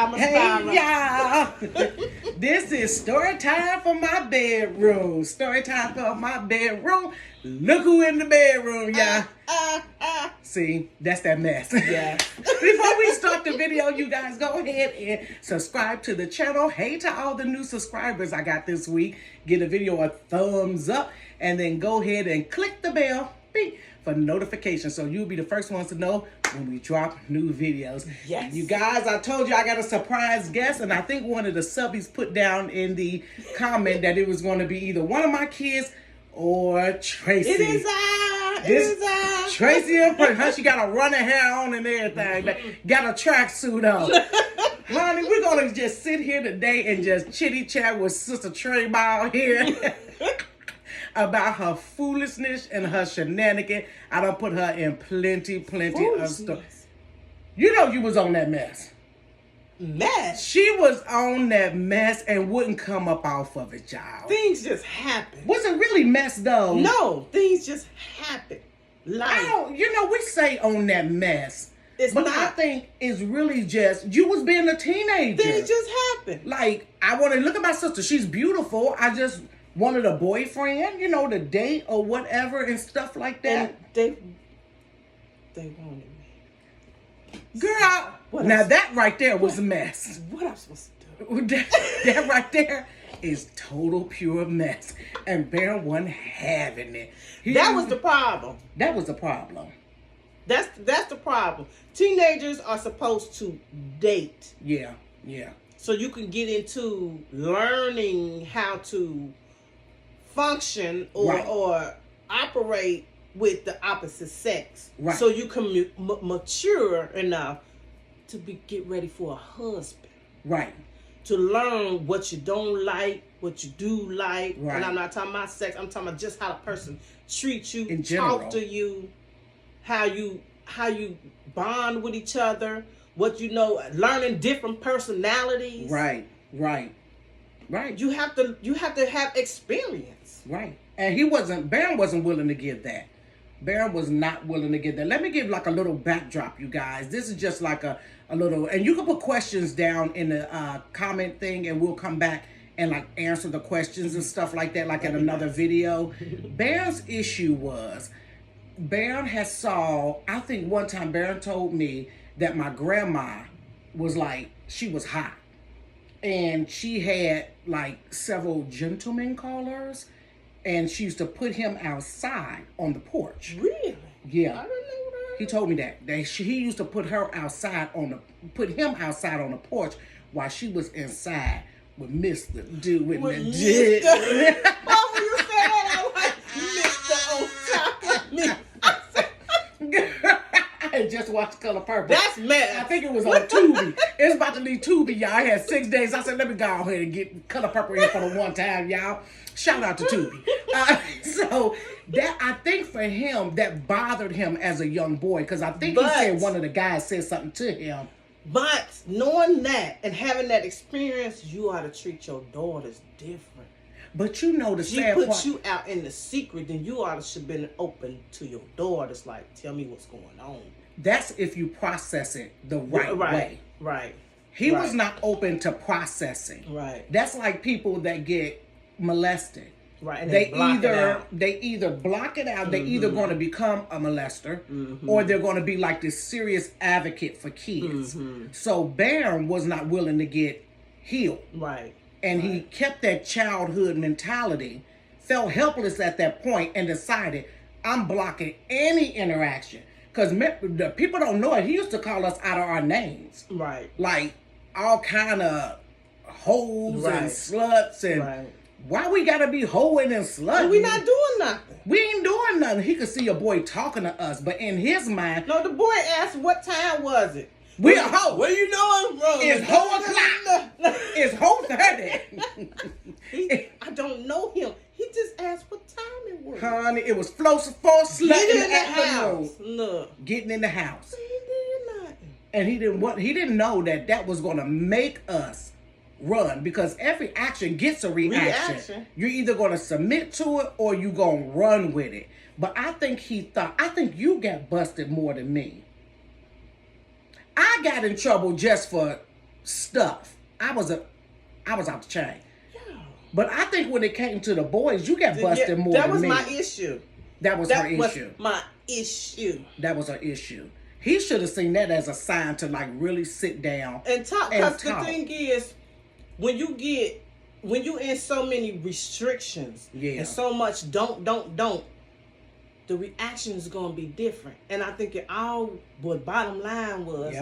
I'm a Hey, y'all. This is story time for my bedroom. Story time for my bedroom. Look who in the bedroom, y'all. See, that's that mess. Yeah. Before we start the video, you guys go ahead and subscribe to the channel. Hey to all the new subscribers I got this week. Give the video a thumbs up and then go ahead and click the bell beep, for notifications so you'll be the first ones to know when we drop new videos. Yes. You guys, I told you I got a surprise guest, and I think one of the subbies put down in the comment that it was going to be either one of my kids or Tracey. It is I. It is I. Tracey in person. She got a running hair on and everything. Got a tracksuit on. Honey, we're going to just sit here today and just chitty chat with Sister Trey Ball here. About her foolishness and her shenanigans. I done put her in plenty of stuff. You know you was on that mess. Mess? She was on that mess and wouldn't come up off of it, y'all. Things just happen. Was it really mess though? No, things just happen. Life. We say on that mess. But I think it's really just, you was being a teenager. Things just happen. Like, I want to look at my sister. She's beautiful. I just wanted a boyfriend, to date or whatever and stuff like that. And they wanted me. Girl, that right there was a mess. What I'm supposed to do? That right there is total pure mess. And Bear wasn't having it. That was the problem. That was the problem. That's the problem. Teenagers are supposed to date. Yeah. So you can get into learning how to function or operate with the opposite sex, right? So you can mature enough to get ready for a husband, right? To learn what you don't like, what you do like, right. And I'm not talking about sex. I'm talking about just how a person treats you, in general, talk to you, how you bond with each other, learning different personalities, right. You have to have experience. Right. And Baron wasn't willing to give that. Baron was not willing to give that. Let me give like a little backdrop, you guys. This is just like a little, and you can put questions down in the comment thing and we'll come back and like answer the questions and stuff like that, like in another video. Baron's issue was, Baron I think one time Baron told me that my grandma was like, she was hot. And she had like several gentlemen callers, and she used to put him outside on the porch. Really? Yeah. I didn't know that. He told me that he used to put him outside on the porch while she was inside with Mr. Dude with the dick. Oh, when you said that, I was like, Mr. on top of me. I just watched Color Purple. That's mad. I think it was on Tubi. It was about to leave Tubi, y'all. I had 6 days. I said, let me go ahead and get Color Purple in for the one time, y'all. Shout out to Tubi. So that, I think for him, that bothered him as a young boy, because I think he said one of the guys said something to him. But knowing that and having that experience, you ought to treat your daughters different. But the sad part. She put you out in the secret, then you ought to should have been open to your daughters. Like, tell me what's going on. That's if you process it the right way. Right. He was not open to processing. Right. That's like people that get molested. Right. And they either block it out. They're either going to become a molester, or they're going to be like this serious advocate for kids. So Baron was not willing to get healed. Right. And he kept that childhood mentality, felt helpless at that point, and decided, I'm blocking any interaction. Because the people don't know it. He used to call us out of our names. Right. Like all kind of hoes and sluts. And why we got to be hoeing and slutting? We not doing nothing. We ain't doing nothing. He could see a boy talking to us. But in his mind. No, the boy asked, what time was it? We a hoe. Where you know I'm from? It's hoe o'clock. It's hoe 30. I don't know him. He just asked what time it was. Honey, it was four sluts in the house. Look. Getting in the house. He did nothing. And he didn't know that was going to make us run, because every action gets a reaction. You're either going to submit to it or you're going to run with it. But I think you got busted more than me. I got in trouble just for stuff. I was out the chain. Yeah. But I think when it came to the boys, you got busted more than me. That was my issue. That was her issue. My issue. That was her issue. He should have seen that as a sign to like really sit down and talk. Because the thing is, when you in so many restrictions and so much don't, the reaction is going to be different. And I think but bottom line was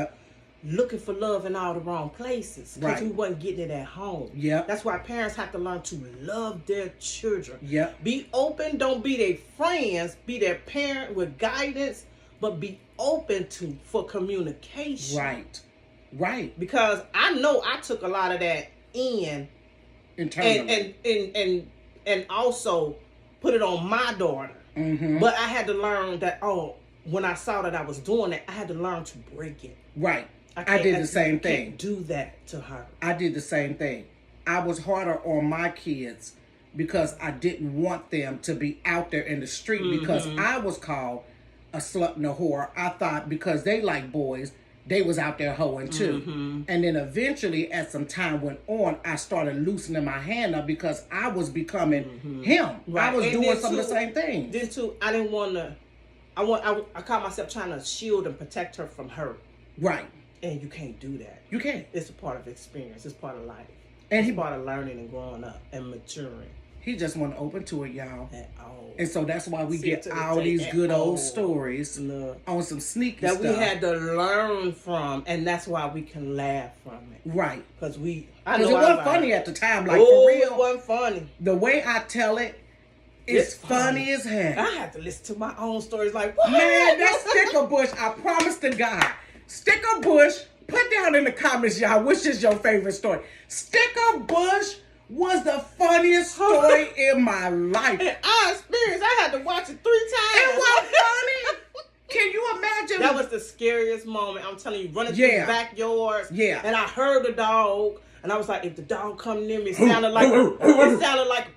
looking for love in all the wrong places because we wasn't getting it at home. Yeah, that's why parents have to learn to love their children. Yeah, be open. Don't be their friends. Be their parent with guidance, but be open for communication. Right. Because I know I took a lot of that internally, and also put it on my daughter. Mm-hmm. But I had to learn that. When I saw that I was doing it, I had to learn to break it. Right. I did the same thing. Can't do that to her. I did the same thing. I was harder on my kids because I didn't want them to be out there in the street because I was called a slut and a whore. I thought because they like boys, they was out there hoeing too. Mm-hmm. And then eventually, as some time went on, I started loosening my hand up because I was becoming him. Right. I was doing some of the same things. Then too, I didn't want to. I caught myself trying to shield and protect her from her. Right. And you can't do that. You can't. It's a part of experience. It's part of life. And it's part of learning and growing up and maturing. He just wasn't open to it, y'all. At all. And so that's why we get all these good old stories on some sneaky stuff. That we had to learn from, and that's why we can laugh from it. Right. Because it wasn't funny at the time. Like, for real. It wasn't funny. The way I tell it, it's funny as heck. I had to listen to my own stories like, what? Man, that sticker bush, I promise to God. Sticker bush, put down in the comments, y'all, which is your favorite story. Sticker bush was the funniest story in my life. And I experienced, I had to watch it 3 times. It was funny. Can you imagine? That was the scariest moment. I'm telling you, running through the backyards. Yeah. And I heard the dog. And I was like, if the dog come near me, it sounded like a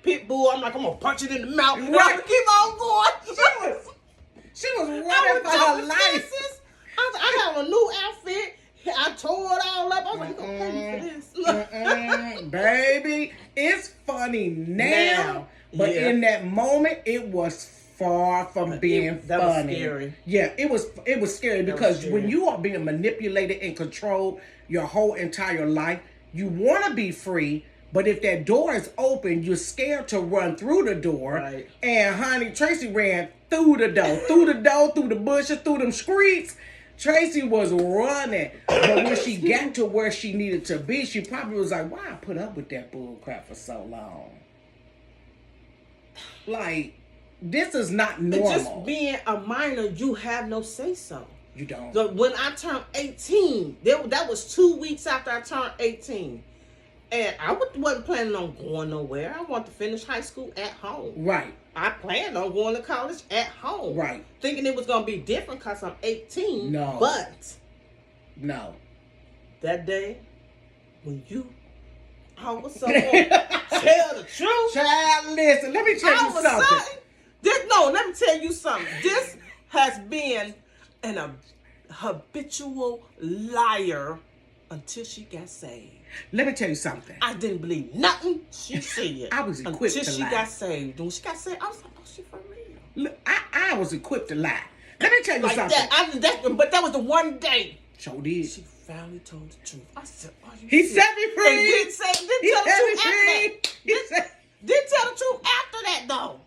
pit bull. I'm like, I'm going to punch it in the mouth. And I'm going to keep on going. She was running for her life. I got a new outfit. I tore it all up. I was like, you're going to pay me for this. Baby, it's funny now. But in that moment, it was far from being funny. That was scary. Yeah, it was scary because when you are being manipulated and controlled your whole entire life, you want to be free, but if that door is open, you're scared to run through the door. Right. And honey, Tracey ran through the door, through the bushes, through them streets. Tracey was running. But when she got to where she needed to be, she probably was like, why I put up with that bull crap for so long? Like, this is not normal. Just being a minor, you have no say-so. You don't. So when I turned 18, that was 2 weeks after I turned 18. And I wasn't planning on going nowhere. I wanted to finish high school at home. Right. I planned on going to college at home. Right. Thinking it was going to be different because I'm 18. No. But. No. That day, when all of a sudden, tell the truth. Child, listen, let me tell you something. Let me tell you something. This has been a habitual liar until she got saved. Let me tell you something. I didn't believe nothing she said. I was equipped to lie. Until she got saved. When she got saved, I was like, oh, she for real. Look, I was equipped to lie. Let me tell you something. But that was the one day. Sure did. She finally told the truth. I said, oh, you He set me free. And didn't tell the truth after that. Didn't tell the truth after that, though.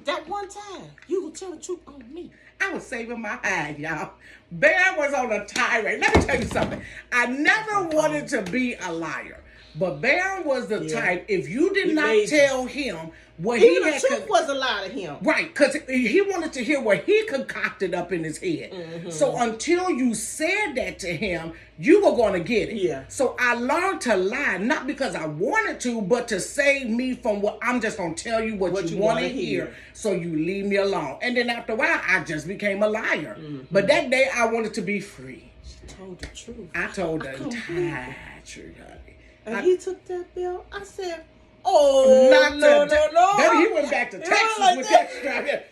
That one time. You gonna tell the truth on me. I was saving my hide, y'all. Bear was on a tirade. Let me tell you something. I never wanted to be a liar. But Bear was the type, if you did not tell him what he had... the truth was a lie to him. Right, because he wanted to hear what he concocted up in his head. Mm-hmm. So until you said that to him, you were going to get it. Yeah. So I learned to lie, not because I wanted to, but to save me from what I'm just going to tell you what you want to hear. So you leave me alone. And then after a while, I just became a liar. Mm-hmm. But that day, I wanted to be free. She told the truth. I told the entire truth, honey. And he took that bill. I said, oh, no. Baby, he went back to Texas like with that strap here.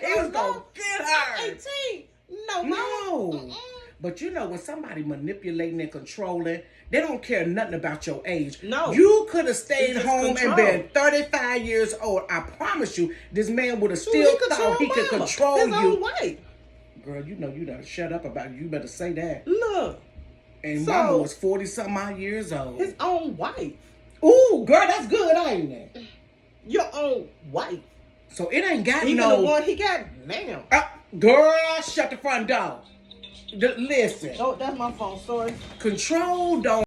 He was going to get her. 18. No. But you know, when somebody manipulating and controlling, they don't care nothing about your age. No. You could have stayed home control. and been 35 years old. I promise you, this man would have still thought he could control his you. own wife. Girl, you know you done shut up about it. You better say that. Look. And mama was 40-something odd years old. His own wife. Ooh, girl, that's good, ain't it? Your own wife. So it ain't got Even no... the one he got now. Girl, shut the front door. Listen. Oh, that's my phone, sorry. Control don't